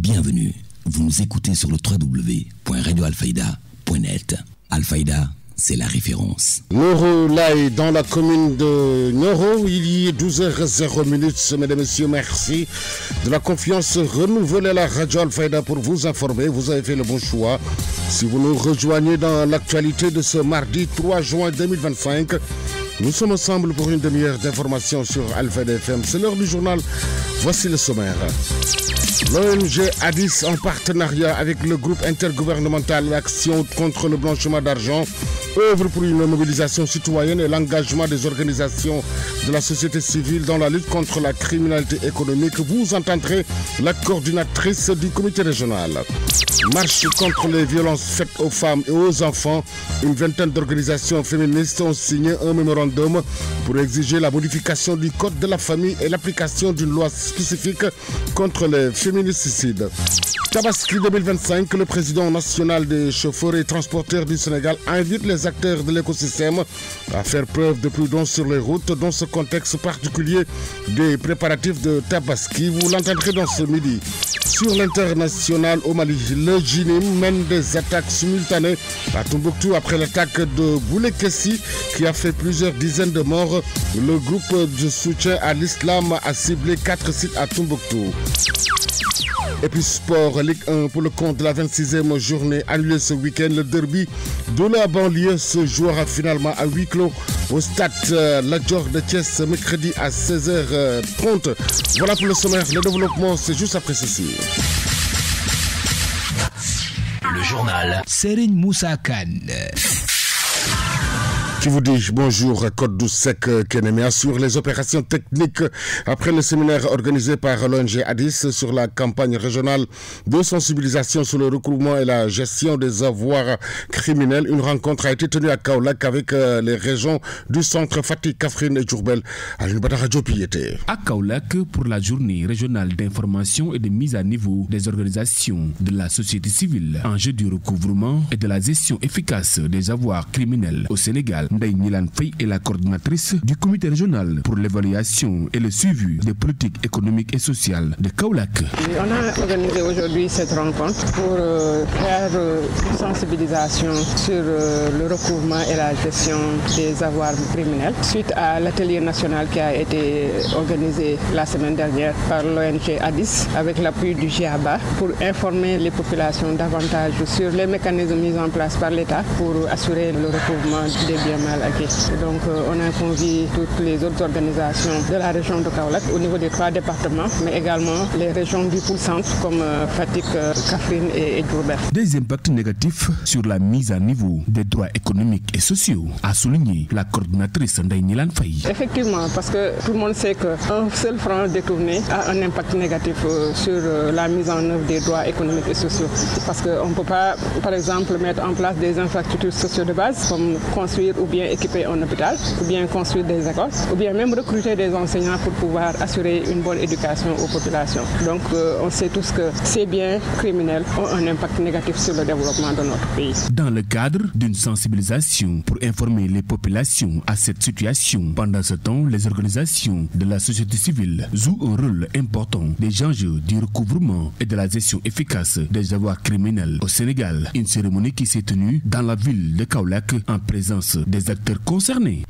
Bienvenue, vous nous écoutez sur le www.radioalfayda.net. Alfayda, c'est la référence. Nioro Laye, dans la commune de Nioro, il y est 12h00, mesdames et messieurs, merci de la confiance renouvelée à la radio Alfayda pour vous informer. Vous avez fait le bon choix. Si vous nous rejoignez dans l'actualité de ce mardi 3 juin 2025, nous sommes ensemble pour une demi-heure d'information sur Alfayda FM. C'est l'heure du journal. Voici le sommaire. L'ONG Addis, en partenariat avec le groupe intergouvernemental Action contre le blanchiment d'argent, œuvre pour une mobilisation citoyenne et l'engagement des organisations de la société civile dans la lutte contre la criminalité économique. Vous entendrez la coordinatrice du comité régional. Marche contre les violences faites aux femmes et aux enfants. Une vingtaine d'organisations féministes ont signé un mémorandum pour exiger la modification du code de la famille et l'application d'une loi spécifique contre les féminicides. Tabaski 2025, le président national des chauffeurs et transporteurs du Sénégal invite les acteurs de l'écosystème à faire preuve de prudence sur les routes dans ce contexte particulier des préparatifs de Tabaski. Vous l'entendrez dans ce midi. Sur l'international au Mali, le JINIM mène des attaques simultanées à Tombouctou après l'attaque de Boulekessi qui a fait plusieurs dizaines de morts. Le groupe de soutien à l'islam a ciblé 4 sites à Tombouctou. Et puis sport, Ligue 1 pour le compte de la 26e journée annulée ce week-end. Le derby de la banlieue se jouera finalement à huis clos au stade Lat Dior de Thiès mercredi à 16h30. Voilà pour le sommaire. Le développement, c'est juste après ceci. Le journal Serigne Moussa Kane. Qui vous dit bonjour, Code Doucek Keneme assure les opérations techniques après le séminaire organisé par l'ONG Addis sur la campagne régionale de sensibilisation sur le recouvrement et la gestion des avoirs criminels. Une rencontre a été tenue à Kaolack avec les régions du centre Fatick, Kaffrine et Diourbel. À Kaolack pour la journée régionale d'information et de mise à niveau des organisations de la société civile, enjeu du recouvrement et de la gestion efficace des avoirs criminels au Sénégal. Ndeye Nilan Faye est la coordinatrice du comité régional pour l'évaluation et le suivi des politiques économiques et sociales de Kaolack. On a organisé aujourd'hui cette rencontre pour faire une sensibilisation sur le recouvrement et la gestion des avoirs criminels suite à l'atelier national qui a été organisé la semaine dernière par l'ONG Addis avec l'appui du GIABA pour informer les populations davantage sur les mécanismes mis en place par l'État pour assurer le recouvrement des biens mal acquis. Donc on a convié toutes les autres organisations de la région de Kaolack au niveau des 3 départements, mais également les régions du pôle centre comme Fatick, Kaffrine et Diourbel. Des impacts négatifs sur la mise à niveau des droits économiques et sociaux, a souligné la coordinatrice Ndeye Nilan Faye. Effectivement, parce que tout le monde sait qu'un seul franc détourné a un impact négatif sur la mise en œuvre des droits économiques et sociaux. Parce qu'on ne peut pas, par exemple, mettre en place des infrastructures sociales de base comme construire ou bien équiper un hôpital, ou bien construire des écoles, ou bien même recruter des enseignants pour pouvoir assurer une bonne éducation aux populations. Donc on sait tous que ces biens criminels ont un impact négatif sur le développement de notre pays. Dans le cadre d'une sensibilisation pour informer les populations à cette situation, pendant ce temps, les organisations de la société civile jouent un rôle important des enjeux du recouvrement et de la gestion efficace des avoirs criminels au Sénégal. Une cérémonie qui s'est tenue dans la ville de Kaolack en présence des acteurs concernés.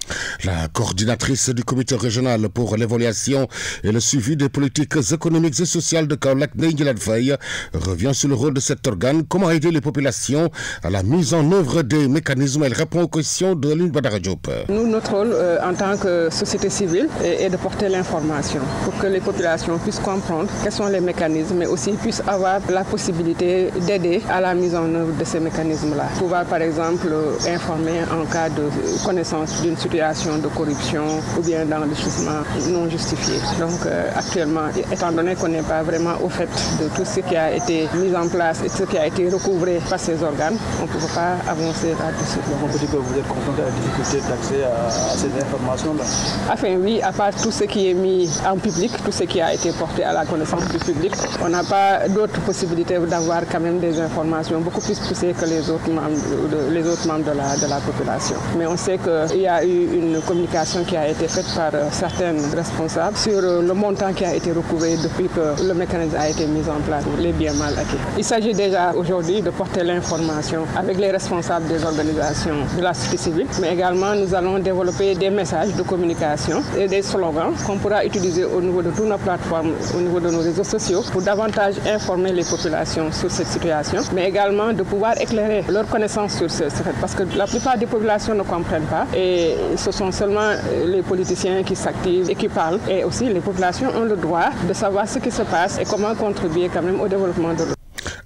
La coordinatrice du comité régional pour l'évaluation et le suivi des politiques économiques et sociales de Kaolack, Ndeye Nilan Faye, revient sur le rôle de cet organe, comment aider les populations à la mise en œuvre des mécanismes. Elle répond aux questions de Lune Badara Diop. Nous, notre rôle en tant que société civile est de porter l'information pour que les populations puissent comprendre quels sont les mécanismes, mais aussi puissent avoir la possibilité d'aider à la mise en œuvre de ces mécanismes-là. Pouvoir par exemple informer en cas de connaissance d'une situation de corruption ou bien d'enrichissement non justifié. Donc actuellement, étant donné qu'on n'est pas vraiment au fait de tout ce qui a été mis en place et ce qui a été recouvré par ces organes, on ne peut pas avancer là-dessus. Donc on peut dire que vous êtes confronté à la difficulté d'accès à ces informations-là? Enfin oui, à part tout ce qui est mis en public, tout ce qui a été porté à la connaissance du public, on n'a pas d'autres possibilités d'avoir quand même des informations beaucoup plus poussées que les autres membres de la population. Mais mais on sait qu'il y a eu une communication qui a été faite par certains responsables sur le montant qui a été recouvré depuis que le mécanisme a été mis en place, les biens mal acquis. Il s'agit déjà aujourd'hui de porter l'information avec les responsables des organisations de la société civile, mais également nous allons développer des messages de communication et des slogans qu'on pourra utiliser au niveau de toutes nos plateformes, au niveau de nos réseaux sociaux, pour davantage informer les populations sur cette situation, mais également de pouvoir éclairer leur connaissance sur ce fait, parce que la plupart des populations ne comprennent pas et ce sont seulement les politiciens qui s'activent et qui parlent, et aussi les populations ont le droit de savoir ce qui se passe et comment contribuer quand même au développement de l'eau.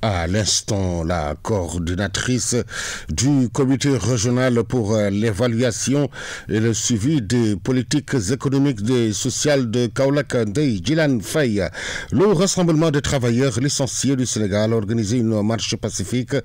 À l'instant, la coordinatrice du comité régional pour l'évaluation et le suivi des politiques économiques et sociales de Kaolack, Ndeye Djilane Faye. Le rassemblement des travailleurs licenciés du Sénégal a organisé une marche pacifique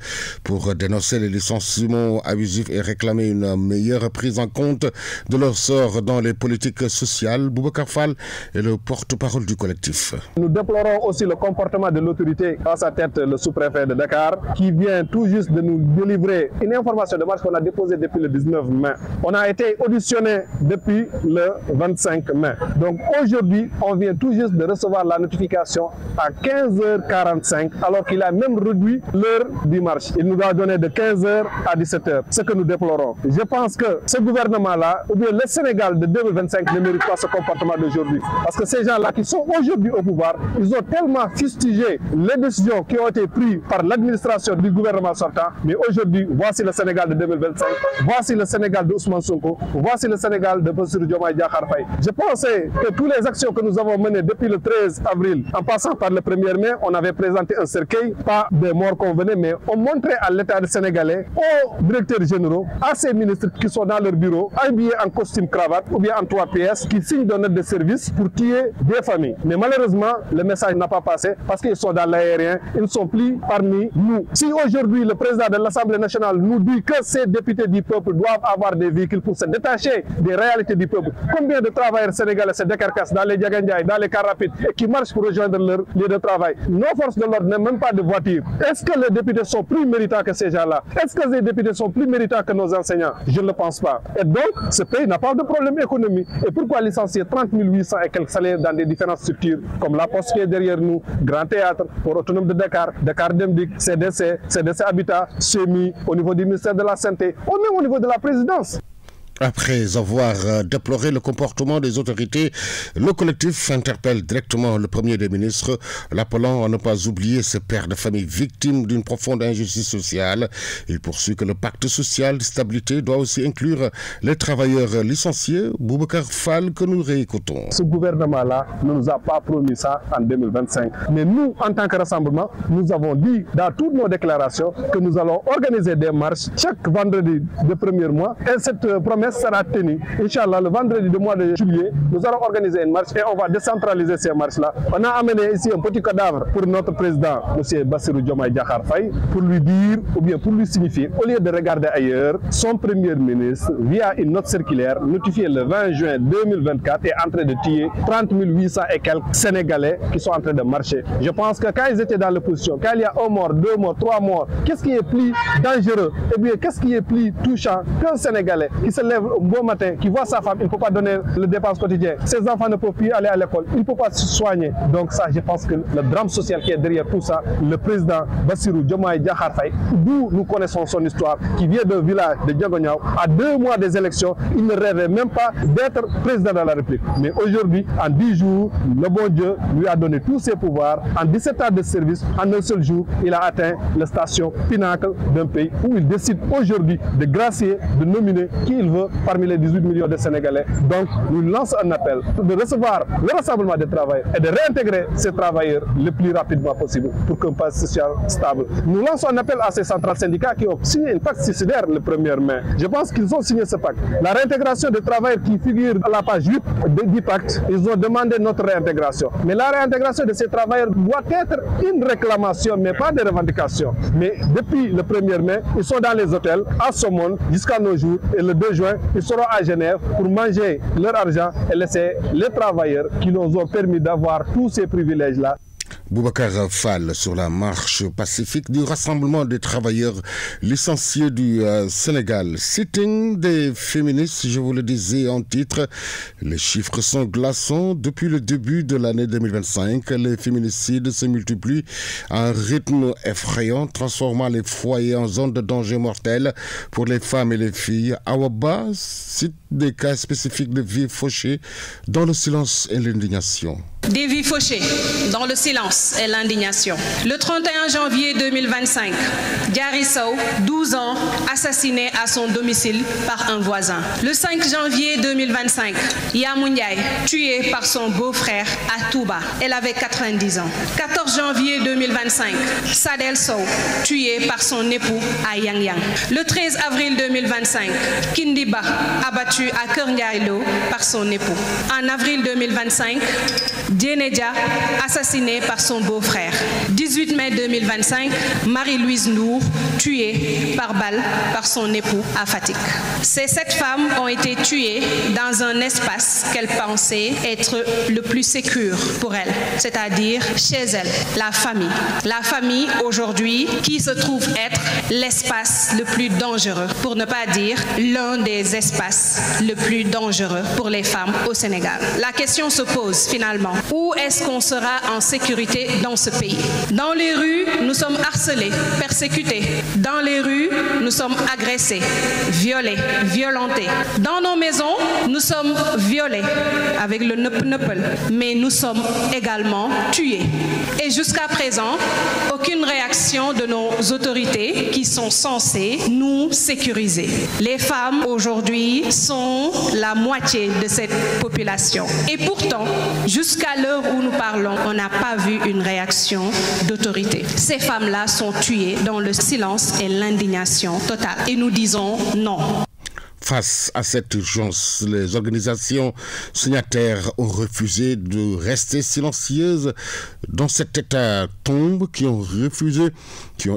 pour dénoncer les licenciements abusifs et réclamer une meilleure prise en compte de leur sort dans les politiques sociales. Boubacar Fall est le porte-parole du collectif. Nous déplorons aussi le comportement de l'autorité à sa tête, le sous-préfet de Dakar, qui vient tout juste de nous délivrer une information de marche qu'on a déposée depuis le 19 mai. On a été auditionné depuis le 25 mai. Donc aujourd'hui, on vient tout juste de recevoir la notification à 15h45, alors qu'il a même réduit l'heure du marche. Il nous a donné de 15h à 17h, ce que nous déplorons. Je pense que ce gouvernement-là, ou bien le Sénégal de 2025 ne mérite pas ce comportement d'aujourd'hui. Parce que ces gens-là qui sont aujourd'hui au pouvoir, ils ont tellement fustigé les décisions qui ont été prises par l'administration du gouvernement sortant, mais aujourd'hui, voici le Sénégal de 2025, voici le Sénégal de Ousmane Sonko, voici le Sénégal de Bassirou Diomaye Diakhar Faye. Je pensais que toutes les actions que nous avons menées depuis le 13 avril, en passant par le 1er mai, on avait présenté un cercueil, pas des morts qu'on venait, mais on montrait à l'État sénégalais, aux directeurs généraux, à ces ministres qui sont dans leur bureau, habillés en costume cravate ou bien en 3 pièces, qui signent de notes de service pour tuer des familles. Mais malheureusement, le message n'a pas passé parce qu'ils sont dans l'aérien, ils ne sont plus parmi nous. Si aujourd'hui le président de l'Assemblée nationale nous dit que ces députés du peuple doivent avoir des véhicules pour se détacher des réalités du peuple, combien de travailleurs sénégalais se décarcassent dans les Diagandiaï, dans les cars rapides et qui marchent pour rejoindre leur lieu de travail? Nos forces de l'ordre n'ont même pas de voiture. Est-ce que les députés sont plus méritants que ces gens-là? Est-ce que les députés sont plus méritants que nos enseignants? Je ne le pense pas. Et donc, ce pays n'a pas de problème économique. Et pourquoi licencier 30 800 et quelques salaires dans des différentes structures comme la Poste qui est derrière nous, Grand Théâtre, Port Autonome de Dakar, Dakar Demdik, CDC Habitat, SEMI, au niveau du ministère de la Santé, ou même au niveau de la présidence. Après avoir déploré le comportement des autorités, le collectif interpelle directement le Premier des ministres, l'appelant à ne pas oublier ces pères de famille victimes d'une profonde injustice sociale. Il poursuit que le pacte social de stabilité doit aussi inclure les travailleurs licenciés. Boubacar Fall, que nous réécoutons. Ce gouvernement-là ne nous a pas promis ça en 2025. Mais nous, en tant que rassemblement, nous avons dit dans toutes nos déclarations que nous allons organiser des marches chaque vendredi de premier mois. Et cette promesse sera tenue. Inch'Allah, le vendredi du mois de juillet, nous allons organiser une marche et on va décentraliser ces marches-là. On a amené ici un petit cadavre pour notre président, M. Bassirou Diomaye Diakhar Faye, pour lui dire, ou bien pour lui signifier, au lieu de regarder ailleurs, son premier ministre, via une note circulaire, notifiée le 20 juin 2024, est en train de tuer 30 800 et quelques Sénégalais qui sont en train de marcher. Je pense que quand ils étaient dans l'opposition, quand il y a 1 mort, 2 morts, 3 morts, qu'est-ce qui est plus dangereux? Eh bien, qu'est-ce qui est plus touchant qu'un Sénégalais qui se lève un bon matin, qui voit sa femme, il ne peut pas donner le dépense quotidien. Ses enfants ne peuvent plus aller à l'école, il ne peut pas se soigner. Donc ça, je pense que le drame social qui est derrière tout ça, le président Bassirou Diomaye Diakhar Faye, d'où nous connaissons son histoire, qui vient d'un village de Diaganiao, à 2 mois des élections, il ne rêvait même pas d'être président de la République. Mais aujourd'hui, en 10 jours, le bon Dieu lui a donné tous ses pouvoirs. En 17 ans de service, en un seul jour, il a atteint la station pinacle d'un pays où il décide aujourd'hui de gracier, de nominer qui il veut parmi les 18 millions de Sénégalais. Donc, nous lançons un appel de recevoir le rassemblement des travailleurs et de réintégrer ces travailleurs le plus rapidement possible pour qu'un pacte social stable. Nous lançons un appel à ces centrales syndicats qui ont signé un pacte suicidaire le 1er mai. Je pense qu'ils ont signé ce pacte. La réintégration des travailleurs qui figure à la page 8 du pacte, ils ont demandé notre réintégration. Mais la réintégration de ces travailleurs doit être une réclamation, mais pas des revendications. Mais depuis le 1er mai, ils sont dans les hôtels à Somone jusqu'à nos jours et le 2 juin, ils seront à Genève pour manger leur argent et laisser les travailleurs qui nous ont permis d'avoir tous ces privilèges-là. Boubacar Fall sur la marche pacifique du Rassemblement des travailleurs licenciés du Sénégal. Sitting des féministes, je vous le disais en titre, les chiffres sont glaçants. Depuis le début de l'année 2025, les féminicides se multiplient à un rythme effrayant, transformant les foyers en zone de danger mortel pour les femmes et les filles. Awaba cite des cas spécifiques de vies fauchées dans le silence et l'indignation. Des vies fauchées dans le silence et l'indignation. Le 31 janvier 2025, Diary Sow, 12 ans, assassiné à son domicile par un voisin. Le 5 janvier 2025, Yamou Ndiaye, tué par son beau-frère à Touba. Elle avait 90 ans. 14 janvier 2025, Sadel Sow, tué par son époux à Yang Yang. Le 13 avril 2025, Kindiba, abattu à Keur Ndiaye Lo par son époux. En avril 2025, Djeneja, assassinée par son beau-frère. 18 mai 2025, Marie-Louise Nour, tuée par balle par son époux à Fatick. Ces 7 femmes ont été tuées dans un espace qu'elles pensaient être le plus sécure pour elles, c'est-à-dire chez elles, la famille. La famille aujourd'hui qui se trouve être l'espace le plus dangereux, pour ne pas dire l'un des espaces le plus dangereux pour les femmes au Sénégal. La question se pose finalement. Où est-ce qu'on sera en sécurité dans ce pays? Dans les rues, nous sommes harcelés, persécutés. Dans les rues, nous sommes agressés, violés, violentés. Dans nos maisons, nous sommes violés avec le neupel, mais nous sommes également tués. Et jusqu'à présent, aucune réaction de nos autorités qui sont censées nous sécuriser. Les femmes aujourd'hui sont la moitié de cette population. Et pourtant, jusqu'à l'heure où nous parlons, on n'a pas vu une réaction d'autorité. Ces femmes-là sont tuées dans le silence et l'indignation totale. Et nous disons non. Face à cette urgence, les organisations signataires ont refusé de rester silencieuses dans cet état tombe, qui ont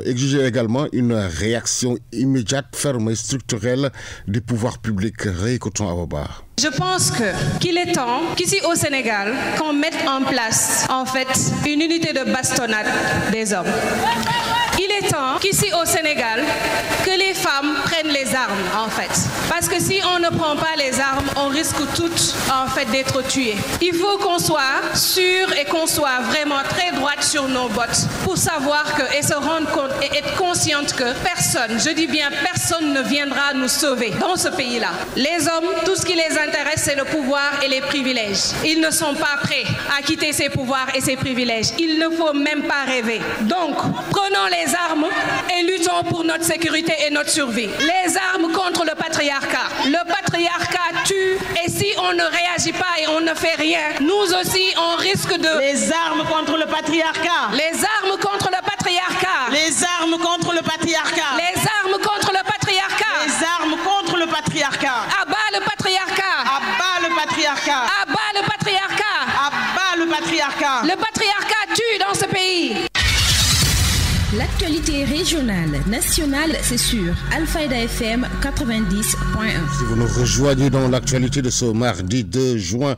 exigé également une réaction immédiate, ferme et structurelle des pouvoirs publics. Réécoutons Awaba. Je pense qu'il est temps qu'ici au Sénégal, qu'on mette en place en fait une unité de bastonnade des hommes. Il est temps qu'ici au Sénégal, que les femmes prennent les armes en fait. Parce que si on ne prend pas les armes, on risque toutes en fait d'être tuées. Il faut qu'on soit sûr et qu'on soit vraiment très droite sur nos bottes pour savoir et se rendre compte et être consciente que personne, je dis bien personne, ne viendra nous sauver dans ce pays-là. Les hommes, tout ce qui les intéresse, c'est le pouvoir et les privilèges. Ils ne sont pas prêts à quitter ces pouvoirs et ces privilèges. Il ne faut même pas rêver. Donc, prenons les armes et luttons pour notre sécurité et notre survie. Les armes contre le patriarcat. Le patriarcat tue, et si on ne réagit pas et on ne fait rien, nous aussi on risque de... Les armes contre le patriarcat. Les armes contre le patriarcat. Les armes contre le patriarcat. Les armes contre le patriarcat. Les armes contre le patriarcat. Abat le patriarcat. Abat le patriarcat. Abat le patriarcat. Abat le patriarcat. Le patriarcat tue dans ce pays. L'actualité régionale, nationale, c'est sur Alfayda FM 90.1. Si vous nous rejoignez dans l'actualité de ce mardi 2 juin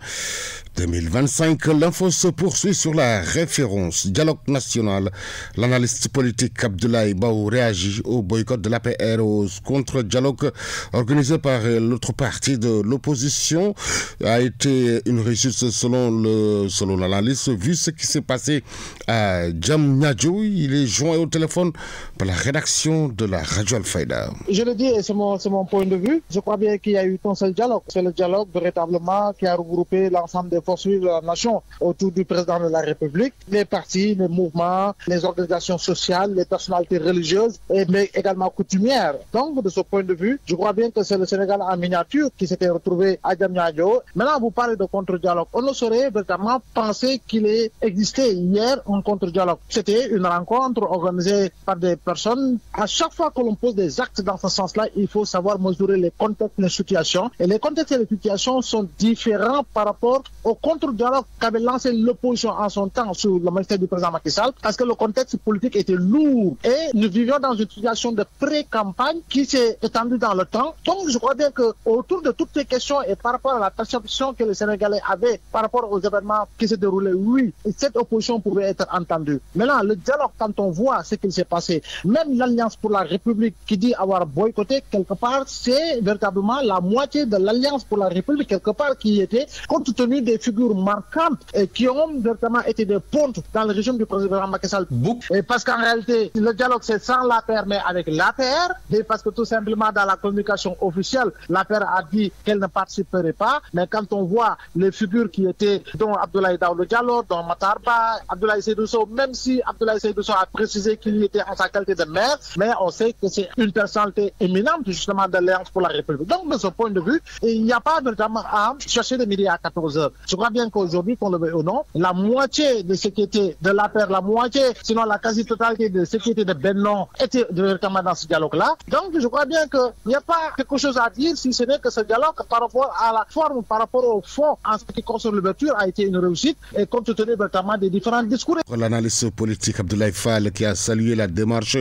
2025, l'info se poursuit sur la référence dialogue national. L'analyste politique Abdoulaye Baou réagit au boycott de l'APR au contre-dialogue organisé par l'autre partie de l'opposition. A été une réussite selon l'analyste, vu ce qui s'est passé à Diamniadio. Il est joint au téléphone par la rédaction de la radio Alfayda. Je le dis, et c'est mon point de vue. Je crois bien qu'il y a eu un seul dialogue. C'est le dialogue véritablement qui a regroupé l'ensemble des forces de la nation autour du président de la République, les partis, les mouvements, les organisations sociales, les personnalités religieuses, mais également coutumières. Donc, de ce point de vue, je crois bien que c'est le Sénégal en miniature qui s'était retrouvé à Diamniadio. Maintenant, vous parlez de contre-dialogue. On ne saurait véritablement penser qu'il ait existé hier un contre-dialogue. C'était une rencontre organisée par des personnes. À chaque fois que l'on pose des actes dans ce sens-là, il faut savoir mesurer les contextes, les situations. Et les contextes et les situations sont différents par rapport au contre-dialogue qu'avait lancé l'opposition en son temps sous le ministère du président Macky Sall, parce que le contexte politique était lourd et nous vivions dans une situation de pré-campagne qui s'est étendue dans le temps. Donc je crois bien que autour de toutes ces questions et par rapport à la perception que les Sénégalais avaient par rapport aux événements qui se déroulaient, oui, cette opposition pouvait être entendue. Maintenant, le dialogue, quand on voit ce qui s'est passé, même l'Alliance pour la République qui dit avoir boycotté, quelque part, c'est véritablement la moitié de l'Alliance pour la République, quelque part, qui était, compte tenu des figures marquantes et qui ont véritablement été des pontes dans le régime du président Macky Sall. Et parce qu'en réalité, le dialogue, c'est sans l'APR, mais avec l'APR, et parce que tout simplement, dans la communication officielle, l'APR a dit qu'elle ne participerait pas, mais quand on voit les figures qui étaient, dont Abdoulaye Daouda Diallo, dont Matar Ba, Abdoulaye Seydou Sow, même si Abdoulaye Seydou Sow a précisé qu'il était en sa qualité de maire, mais on sait que c'est une personnalité éminente justement de l'Alliance pour la République. Donc de ce point de vue, il n'y a pas véritablement à chercher de midi à 14h. Je crois bien qu'aujourd'hui, qu'on le veuille ou non, la moitié de ce qui était de l'APR, la moitié, sinon la quasi-totalité de ce qui était de Benno était véritablement dans ce dialogue-là. Donc je crois bien qu'il n'y a pas quelque chose à dire si ce n'est que ce dialogue par rapport à la forme, par rapport au fond, en ce qui concerne l'ouverture, a été une réussite et compte tenu véritablement des différents discours. L'analyste politique Abdoulaye Fall qui a salué la démarche,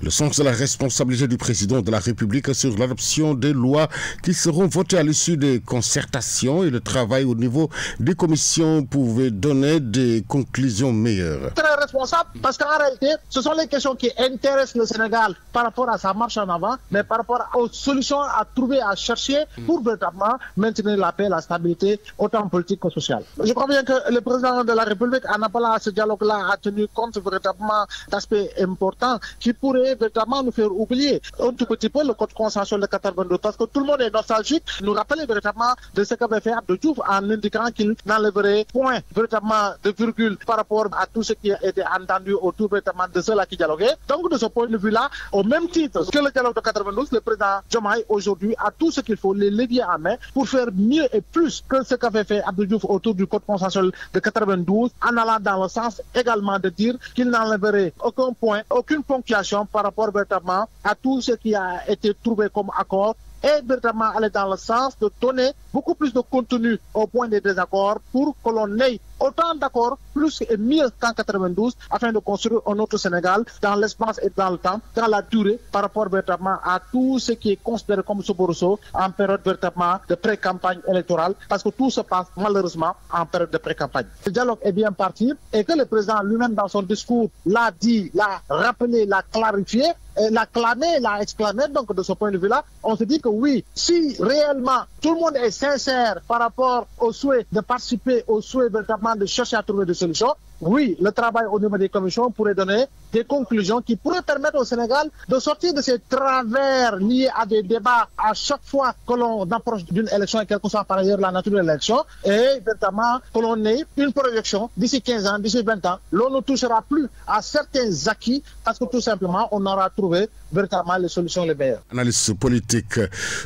le sens de la responsabilité du président de la République sur l'adoption des lois qui seront votées à l'issue des concertations et le travail au niveau des commissions pouvait donner des conclusions meilleures. Très responsable parce qu'en réalité, ce sont les questions qui intéressent le Sénégal par rapport à sa marche en avant, mais par rapport aux solutions à trouver, à chercher pour véritablement maintenir la paix, la stabilité, autant politique que sociale. Je crois bien que le président de la République, en appelant à ce dialogue-là, a tenu compte véritablement d'aspects importants qui pourraient véritablement nous faire oublier un tout petit peu le code consensuel de 92, parce que tout le monde est nostalgique, nous rappelait véritablement de ce qu'avait fait Abdou Diouf en indiquant qu'il n'enlèverait point véritablement de virgule par rapport à tout ce qui a été entendu autour véritablement de ceux-là qui dialoguaient. Donc de ce point de vue-là, au même titre que le dialogue de 92, le président Diomaye aujourd'hui a tout ce qu'il faut, les leviers à main pour faire mieux et plus que ce qu'avait fait Abdou Diouf autour du code consensuel de 92, en allant dans le sens également de dire qu'il n'enlèverait aucun point, aucune ponctuation par rapport véritablement à tout ce qui a été trouvé comme accord et véritablement aller dans le sens de donner beaucoup plus de contenu au point des désaccords pour que l'on ait autant d'accords, plus et mieux qu'en 92, afin de construire un autre Sénégal dans l'espace et dans le temps, dans la durée, par rapport véritablement à tout ce qui est considéré comme soubresaut en période véritablement de pré-campagne électorale, parce que tout se passe malheureusement en période de pré-campagne. Le dialogue est bien parti et que le président lui-même dans son discours l'a dit, l'a rappelé, l'a clarifié, l'a clamé, l'a exclamé. Donc de ce point de vue-là, on se dit que oui, si réellement tout le monde est sincère par rapport au souhait de participer, au souhait véritablement de chercher à trouver des solutions, oui, le travail au niveau des commissions pourrait donner des conclusions qui pourraient permettre au Sénégal de sortir de ces travers liés à des débats à chaque fois que l'on approche d'une élection, et quelle que soit par ailleurs la nature de l'élection, et notamment que l'on ait une projection d'ici 15 ans, d'ici 20 ans, l'on ne touchera plus à certains acquis parce que tout simplement on aura trouvé véritablement les solutions les meilleures. Analyse politique.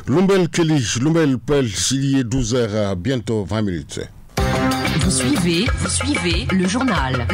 Lumbel Kelly, Lumbel Pel, il est 12h, bientôt 20 minutes. Vous suivez le journal.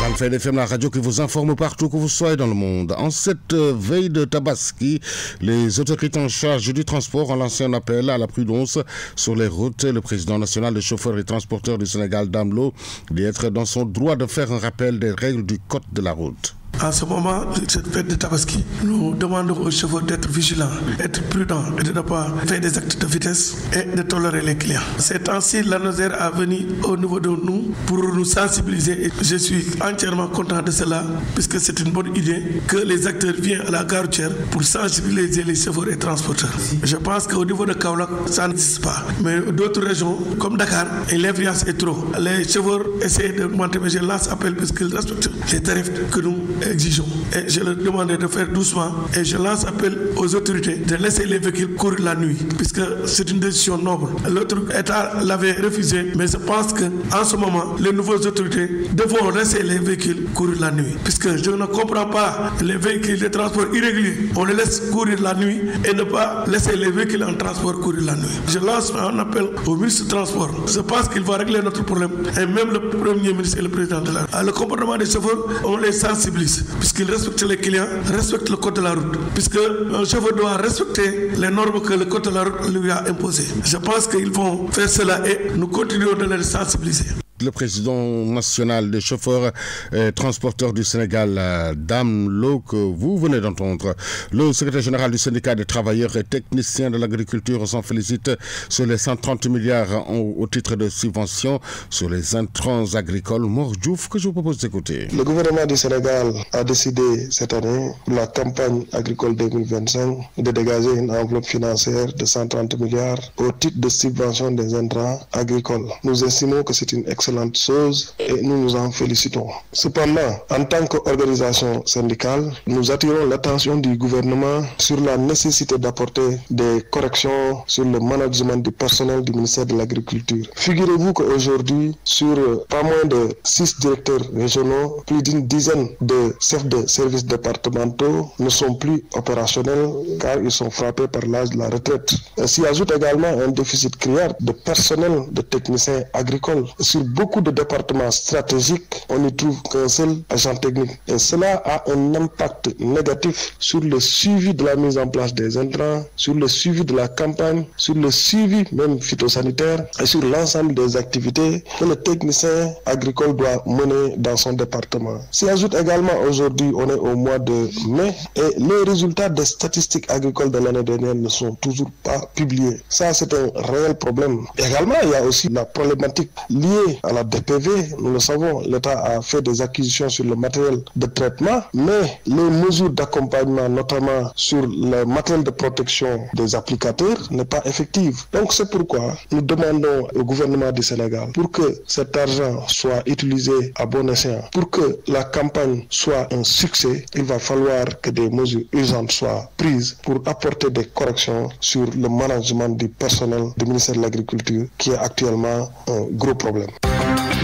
Alfayda FM, la radio qui vous informe partout que vous soyez dans le monde. En cette veille de Tabaski, les autorités en charge du transport ont lancé un appel à la prudence sur les routes. Le président national des chauffeurs et transporteurs du Sénégal, Dame Lo, dit être dans son droit de faire un rappel des règles du code de la route. En ce moment, cette fête de Tabaski, nous demandons aux chauffeurs d'être vigilants, d'être prudents et de ne pas faire des actes de vitesse et de tolérer les clients. C'est ainsi l'ANOSER a venu au niveau de nous pour nous sensibiliser et je suis entièrement content de cela puisque c'est une bonne idée que les acteurs viennent à la gare routière pour sensibiliser les chauffeurs et transporteurs. Je pense qu'au niveau de Kaolack, ça n'existe pas. Mais d'autres régions, comme Dakar, l'influence est trop. Les chauffeurs essaient de monter, mais je lance appel puisqu'ils respectent les tarifs que nous exigeons. Et je leur demande de faire doucement et je lance appel aux autorités de laisser les véhicules courir la nuit puisque c'est une décision noble. L'autre État l'avait refusé, mais je pense qu'en ce moment, les nouvelles autorités devront laisser les véhicules courir la nuit puisque je ne comprends pas les véhicules de transport irréguliers. On les laisse courir la nuit et ne pas laisser les véhicules en transport courir la nuit. Je lance un appel au ministre du Transport. Je pense qu'il va régler notre problème et même le Premier ministre et le Président de la République. Le comportement des chauffeurs, on les sensibilise. service, puisqu'il respecte les clients, respecte le code de la route, puisque un chauffeur doit respecter les normes que le code de la route lui a imposées. Je pense qu'ils vont faire cela et nous continuons de les sensibiliser. Le président national des chauffeurs et transporteurs du Sénégal, Dame Lo, que vous venez d'entendre. Le secrétaire général du syndicat des travailleurs et techniciens de l'agriculture s'en félicite sur les 130 milliards au titre de subventions sur les intrants agricoles. Mor Diouf, que je vous propose d'écouter. Le gouvernement du Sénégal a décidé cette année, pour la campagne agricole 2025, de dégager une enveloppe financière de 130 milliards au titre de subvention des intrants agricoles. Nous estimons que c'est une excellente chose et nous nous en félicitons. Cependant, en tant qu'organisation syndicale, nous attirons l'attention du gouvernement sur la nécessité d'apporter des corrections sur le management du personnel du ministère de l'Agriculture. Figurez-vous qu'aujourd'hui, sur pas moins de 6 directeurs régionaux, plus d'une dizaine de chefs de services départementaux ne sont plus opérationnels car ils sont frappés par l'âge de la retraite. S'y ajoute également un déficit criard de personnel de techniciens agricoles. Sur beaucoup de départements stratégiques, on n'y trouve qu'un seul agent technique. Et cela a un impact négatif sur le suivi de la mise en place des intrants, sur le suivi de la campagne, sur le suivi même phytosanitaire et sur l'ensemble des activités que le technicien agricole doit mener dans son département. S'y ajoute également aujourd'hui, on est au mois de mai et les résultats des statistiques agricoles de l'année dernière ne sont toujours pas publiés. Ça, c'est un réel problème. Également, il y a aussi la problématique liée à la DPV. Nous le savons, l'État a fait des acquisitions sur le matériel de traitement, mais les mesures d'accompagnement, notamment sur le matériel de protection des applicateurs, n'est pas effective. Donc c'est pourquoi nous demandons au gouvernement du Sénégal, pour que cet argent soit utilisé à bon escient, pour que la campagne soit un succès, il va falloir que des mesures urgentes soient prises pour apporter des corrections sur le management du personnel du ministère de l'Agriculture, qui est actuellement un gros problème.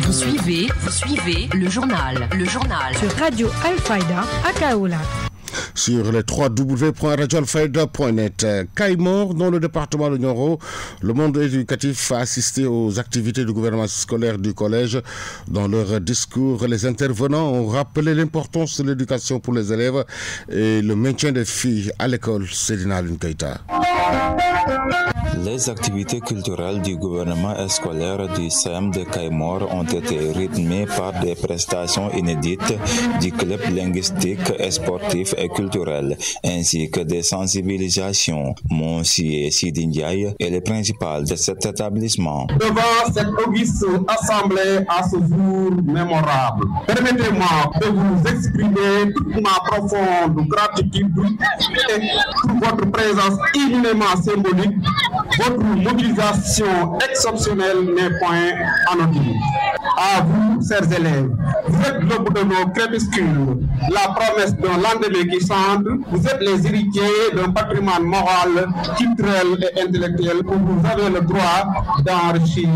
Vous suivez le journal. Sur Radio Al-Fayda à Kaolack. Sur les www.radioalfayda.net. Kayemor, dans le département de Nioro, le monde éducatif a assisté aux activités du gouvernement scolaire du collège. Dans leur discours, les intervenants ont rappelé l'importance de l'éducation pour les élèves et le maintien des filles à l'école. Sedina Lunkeita. Les activités culturelles du gouvernement scolaire du CEM de Kayemor ont été rythmées par des prestations inédites du club linguistique et sportif et culturel, ainsi que des sensibilisations. Monsieur Sidi Ndiaye est le principal de cet établissement. Devant cette auguste assemblée à ce jour mémorable, permettez-moi de vous exprimer toute ma profonde gratitude et pour votre présence éminemment symbolique. Votre mobilisation exceptionnelle n'est point anodine. À vous, chers élèves, vous êtes l'aube de nos crépuscules, la promesse d'un lendemain qui chante. Vous êtes les héritiers d'un patrimoine moral, culturel et intellectuel que vous avez le droit d'enrichir.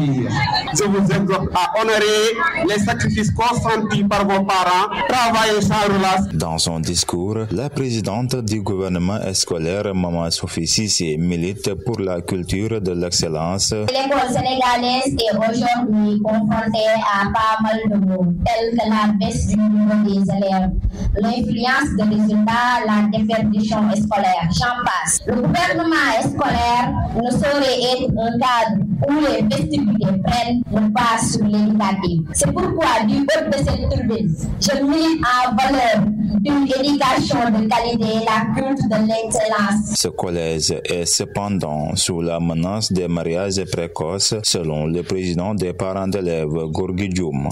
Je vous exhorte à honorer les sacrifices consentis par vos parents, travailler sans relâche. Dans son discours, la présidente du gouvernement scolaire, Maman Sophie Cissé, milite pour la culture de l'excellence. L'école sénégalaise est aujourd'hui confrontée à pas mal de mots, tels que la baisse du niveau des élèves, l'influence des résultats, la déperdition scolaire, j'en passe. Le gouvernement scolaire ne saurait être un cadre où les festivités prennent le pas sur l'éducatif. C'est pourquoi, du haut de cette tribune, je milite en valeur d'une éducation de qualité, la culte de l'excellence. Ce collège est cependant sous la menace des mariages précoces, selon le président des parents d'élèves, Gorgui Dioum.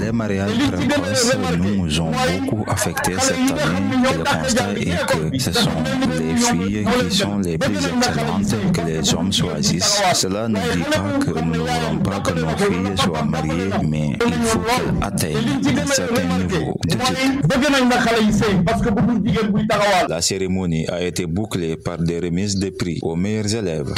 Les mariages précoces nous ont beaucoup affectés cette année et le constat est que ce sont les filles qui sont les plus excellentes que les hommes choisissent. Cela ne dit pas que nous ne voulons pas que nos filles soient mariées, mais il faut qu'elles atteignent un certain niveau d'études. La cérémonie a été bouclée par des remises de prix aux meilleurs élèves.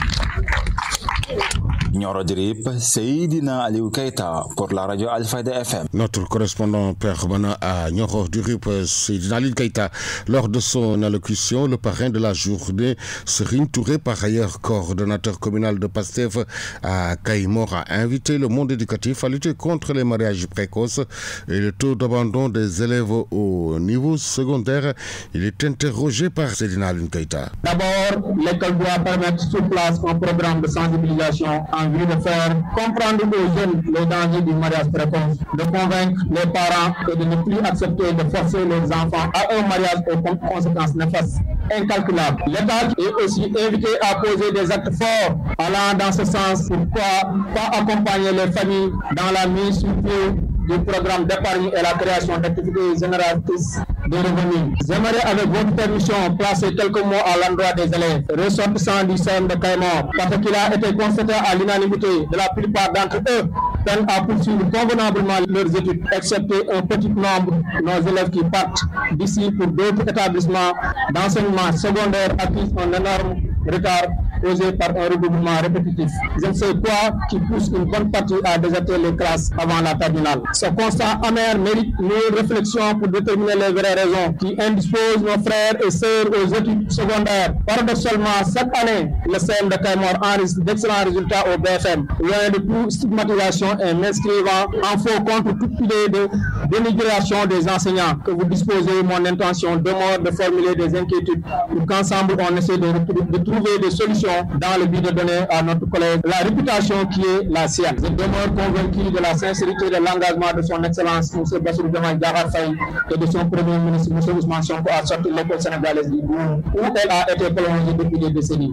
Nioro Dirip, Seydina Aliou Keita pour la radio Alfayda FM. Notre correspondant permanent à Nioro Dirip, Seydina Aliou Keita, lors de son allocution, le parrain de la journée, Serigne Touré, par ailleurs coordonnateur communal de PASTEF à Kayemor, a invité le monde éducatif à lutter contre les mariages précoces et le taux d'abandon des élèves au niveau secondaire. Il est interrogé par Seydina Aliou Keita. D'abord, l'école doit permettre sur place un programme de sensibilisation en vue de faire comprendre aux jeunes les dangers du mariage précoce, de convaincre les parents et de ne plus accepter de forcer les enfants à un mariage aux conséquences néfastes incalculables. L'État est aussi invité à poser des actes forts allant dans ce sens. Pourquoi pas accompagner les familles dans la mise sur pied du programme d'épargne et la création d'activités génératrices de revenus. J'aimerais avec votre permission placer quelques mots à l'endroit des élèves ressortissants du CEM de Kayemor, parce qu'il a été constaté à l'unanimité de la plupart d'entre eux peinent à poursuivre convenablement leurs études, excepté un petit nombre de nos élèves qui partent d'ici pour d'autres établissements d'enseignement secondaire acquis un énorme retard causé par un redoublement répétitif. Je ne sais quoi qui pousse une bonne partie à déserter les classes avant la terminale. Ce constat amer mérite une réflexion pour déterminer les vraies raisons qui indisposent nos frères et sœurs aux études secondaires. Paradoxalement, chaque année, le CEM de Kayemor enregistre d'excellents résultats au BFM, loin de toute stigmatisation et m'inscrivant en faux contre toute idée de dénigration des enseignants. Que vous disposez, mon intention demeure de formuler des inquiétudes pour qu'ensemble on essaie de trouver des solutions dans le but de donner à notre collège la réputation qui est la sienne. Je demeure convaincu de la sincérité de l'engagement de son Excellence M. Bassirou Diomaye Diakhar Faye et de son Premier ministre M. Ousmane Sonko à sortir de l'école sénégalaise du Boum, où elle a été prolongée depuis des décennies.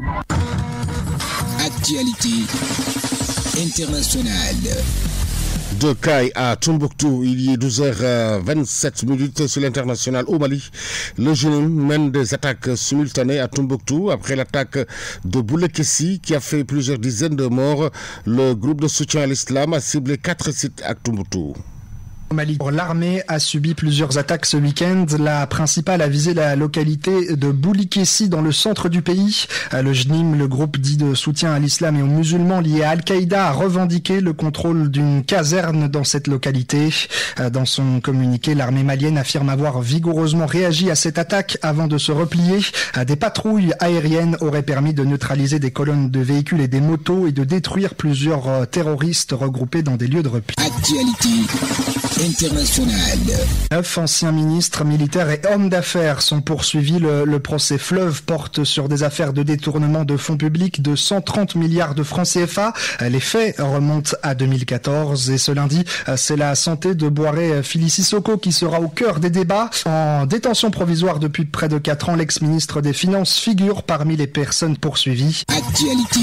Actualité internationale. De Kay à Tombouctou, il y est 12h27 sur l'international au Mali. Le GNIM mène des attaques simultanées à Tombouctou après l'attaque de Boulekessi qui a fait plusieurs dizaines de morts. Le groupe de soutien à l'islam a ciblé 4 sites à Tombouctou. Au Mali, l'armée a subi plusieurs attaques ce week-end. La principale a visé la localité de Boulikessi dans le centre du pays. Le JNIM, le groupe dit de soutien à l'islam et aux musulmans liés à Al-Qaïda, a revendiqué le contrôle d'une caserne dans cette localité. Dans son communiqué, l'armée malienne affirme avoir vigoureusement réagi à cette attaque avant de se replier. Des patrouilles aériennes auraient permis de neutraliser des colonnes de véhicules et des motos et de détruire plusieurs terroristes regroupés dans des lieux de repli. Actualité internationale. 9 anciens ministres, militaires et hommes d'affaires sont poursuivis. Le procès Fleuve porte sur des affaires de détournement de fonds publics de 130 milliards de francs CFA. Les faits remontent à 2014 et ce lundi, c'est la santé de Boiré Fili Sissoko qui sera au cœur des débats. En détention provisoire depuis près de 4 ans, l'ex-ministre des Finances figure parmi les personnes poursuivies. Actualité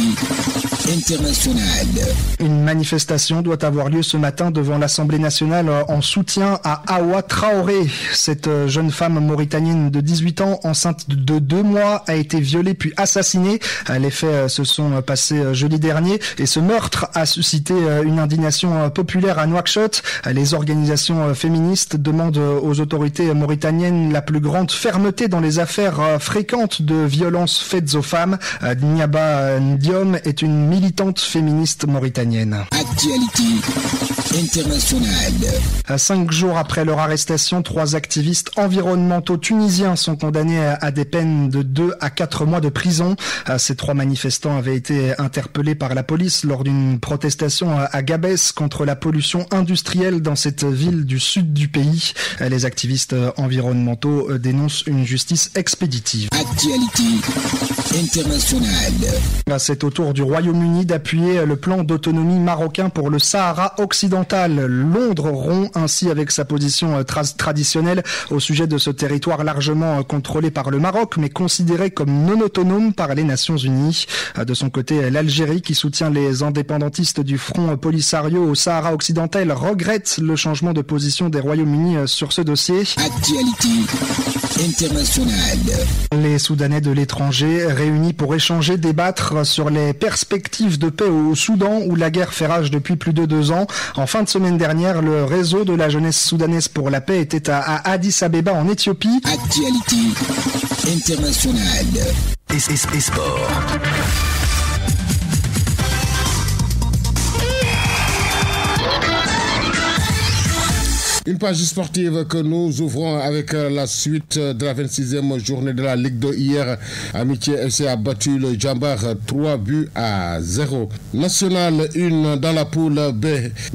internationale. Une manifestation doit avoir lieu ce matin devant l'Assemblée nationale en soutien à Awa Traoré. Cette jeune femme mauritanienne de 18 ans, enceinte de 2 mois, a été violée puis assassinée. Les faits se sont passés jeudi dernier et ce meurtre a suscité une indignation populaire à Nouakchott. Les organisations féministes demandent aux autorités mauritaniennes la plus grande fermeté dans les affaires fréquentes de violences faites aux femmes. Niaba Ndiom est une militante féministe mauritanienne. Actualité internationale. 5 jours après leur arrestation, 3 activistes environnementaux tunisiens sont condamnés à des peines de 2 à 4 mois de prison. Ces 3 manifestants avaient été interpellés par la police lors d'une protestation à Gabès contre la pollution industrielle dans cette ville du sud du pays. Les activistes environnementaux dénoncent une justice expéditive. Actualité internationale. C'est au tour du Royaume-Uni d'appuyer le plan d'autonomie marocain pour le Sahara occidental. Londres rompt ainsi avec sa position traditionnelle au sujet de ce territoire largement contrôlé par le Maroc, mais considéré comme non autonome par les Nations Unies. De son côté, l'Algérie, qui soutient les indépendantistes du Front Polisario au Sahara occidental, regrette le changement de position des Royaumes-Unis sur ce dossier. Actualité internationale. Les Soudanais de l'étranger réunis pour échanger, débattre sur les perspectives de paix au Soudan où la guerre fait rage depuis plus de 2 ans. En fin de semaine dernière, le réseau de la jeunesse soudanaise pour la paix était à Addis Abeba en Éthiopie. Actualité internationale. Et sport. Une page sportive que nous ouvrons avec la suite de la 26e journée de la Ligue 2 hier. Amitié FC a battu le Djambar 3-0. National 1 dans la poule B,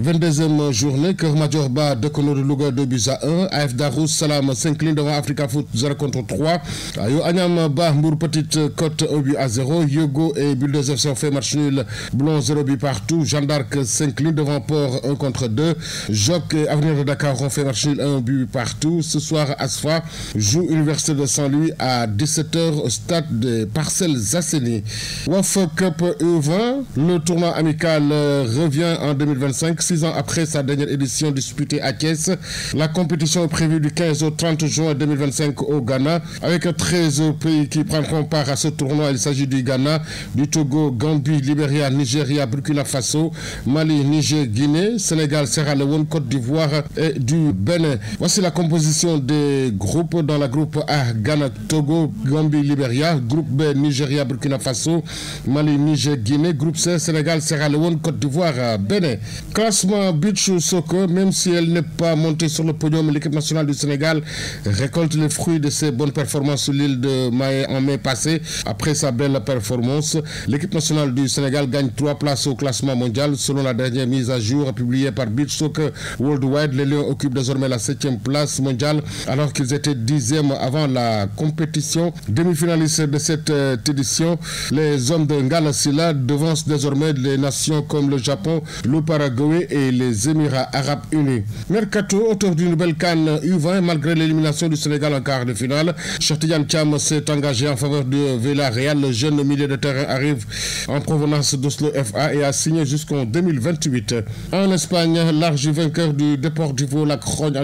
22e journée. Kermadjorba de Kono de Louga 2-1. AF Darous Salam s'incline devant Africa Foot 0-3. Ayo Agnam Bahmour Petite Côte 1-0. Yogo et Bulldozer FC ont fait match nul. Blond 0 partout. Jeanne d'Arc s'incline devant Port 1-2. Joc et Avenir de Dakar ont fait match nul 1 partout. Ce soir, Asfa joue Université de Saint-Louis à 17h au stade des Parcelles Assainies. WAF Cup U20, le tournoi amical revient en 2025, 6 ans après sa dernière édition disputée à Thiès. La compétition est prévue du 15 au 30 juin 2025 au Ghana, avec 13 pays qui prendront part à ce tournoi. Il s'agit du Ghana, du Togo, Gambie, Libéria, Nigeria, Burkina Faso, Mali, Niger, Guinée, Sénégal, Sierra Leone, Côte d'Ivoire et du Bénin. Voici la composition des groupes. Dans la groupe A, Ghana, Togo, Gambie, Libéria. Groupe B, Nigeria, Burkina Faso, Mali, Niger, Guinée. Groupe C, Sénégal, Sierra Leone, Côte d'Ivoire, Bénin. Classement beach soccer, même si elle n'est pas montée sur le podium, l'équipe nationale du Sénégal récolte les fruits de ses bonnes performances sur l'île de Mahé en mai passé. Après sa belle performance, l'équipe nationale du Sénégal gagne 3 places au classement mondial. Selon la dernière mise à jour publiée par Beach Soccer Worldwide, les Lions occupent désormais la 7e place mondiale alors qu'ils étaient 10e avant la compétition. Demi-finalistes de cette édition, les hommes de Ngalasila devancent désormais les nations comme le Japon, le Paraguay et les Émirats Arabes Unis. Mercato, autour d'une nouvelle CAN U20, malgré l'élimination du Sénégal en quart de finale, Cheikh Tidiane Thiam s'est engagé en faveur de Villarreal. Le jeune milieu de terrain arrive en provenance d'Oslo FA et a signé jusqu'en 2028. En Espagne, l'archi vainqueur du Deportivo La Coruña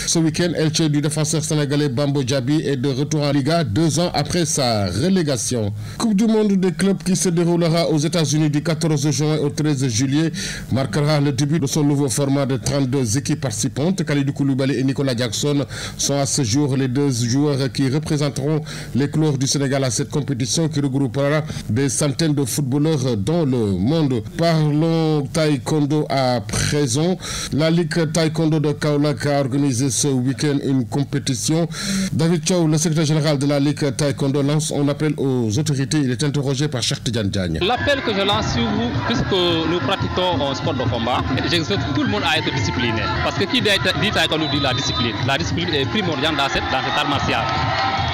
ce week-end, Elche du défenseur sénégalais Bambo Diaby est de retour en Liga 2 ans après sa relégation. Coupe du monde des clubs qui se déroulera aux États-Unis du 14 juin au 13 juillet marquera le début de son nouveau format de 32 équipes participantes. Kalidou Koulibaly et Nicolas Jackson sont à ce jour les 2 joueurs qui représenteront les couleurs du Sénégal à cette compétition qui regroupera des centaines de footballeurs dans le monde. Parlons taekwondo à présent. La Ligue taekwondo de Kaolack a organisé ce week-end une compétition. David Chow, le secrétaire général de la Ligue taekwondo, lance un appel aux autorités. Il est interrogé par Cheikh Tidiane Diagne. L'appel que je lance sur vous, puisque nous pratiquons un sport de combat, j'exhorte tout le monde à être discipliné. Parce que qui dit taekwondo dit la discipline. La discipline est primordiale dans cet art martial.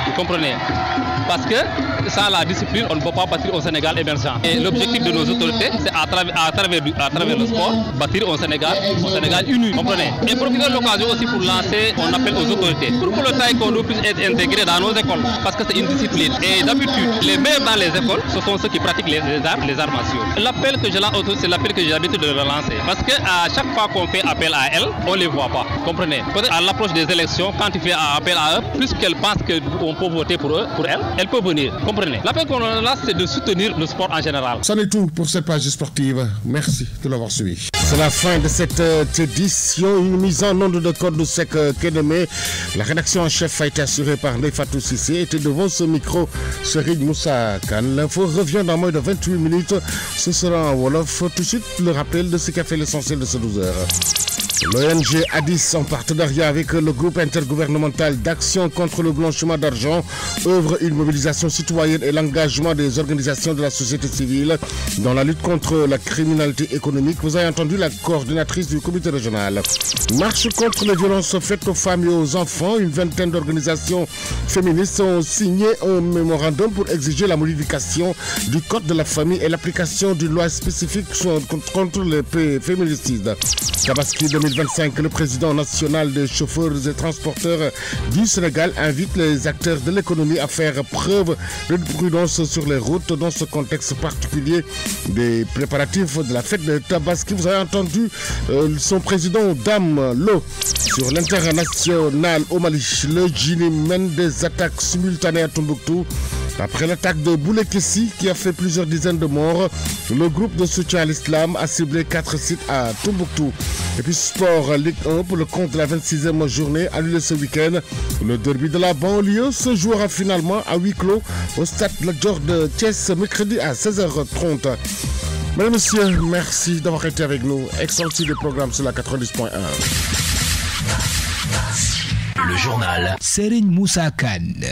Vous comprenez? Parce que sans la discipline, on ne peut pas bâtir un Sénégal émergent. Et l'objectif de nos autorités, c'est à travers le sport, bâtir un Sénégal uni. Vous comprenez? Et profiter de l'occasion aussi pour lancer un appel aux autorités. Pour que le taekwondo puisse être intégré dans nos écoles. Parce que c'est une discipline. Et d'habitude, les meilleurs dans les écoles, ce sont ceux qui pratiquent les arts martiaux. L'appel que je lance, c'est l'appel que j'ai l'habitude de relancer. Parce qu'à chaque fois qu'on fait appel à elles, on ne les voit pas. Comprenez? Peut-être à l'approche des élections, quand tu fais appel à eux, puisqu'elles pensent qu'on peut voter pour elle peut venir. Comprenez? L'appel qu'on lance, c'est de soutenir le sport en général. C'en est tout pour cette page sportive. Merci de l'avoir suivi. C'est la fin de cette édition. Une mise en onde de code de Sec Kédemé. La rédaction en chef a été assurée par Fatou Sissé. Et devant ce micro, Serigne Moussa Khan. L'info revient dans moins de 28 minutes. Ce sera en Wolof. Tout de suite, le rappel de ce qui a fait l'essentiel de ces 12 heures. L'ONG ADIS, en partenariat avec le groupe intergouvernemental d'action contre le blanchiment d'argent, œuvre une mobilisation citoyenne et l'engagement des organisations de la société civile dans la lutte contre la criminalité économique. Vous avez entendu la coordinatrice du comité régional. Marche contre les violences faites aux femmes et aux enfants. Une vingtaine d'organisations féministes ont signé un mémorandum pour exiger la modification du code de la famille et l'application d'une loi spécifique contre les féminicides. Tabaski 2025, le président national des chauffeurs et transporteurs du Sénégal invite les acteurs de l'économie à faire preuve de prudence sur les routes dans ce contexte particulier des préparatifs de la fête de Tabaski. Vous avez entendu son président Dame Lo sur l'international au Mali. Le Djinni mène des attaques simultanées à Tombouctou. Après l'attaque de Boulekessi qui a fait plusieurs dizaines de morts, le groupe de soutien à l'islam a ciblé 4 sites à Tombouctou. Et puis sport, Ligue 1 pour le compte de la 26e journée annulée ce week-end. Le derby de la banlieue se jouera finalement à huis clos au stade La Dior de Thiès mercredi à 16h30. Mesdames et messieurs, merci d'avoir été avec nous. Excellent des programmes sur la 90.1. Le journal. Serigne Moussa Kane.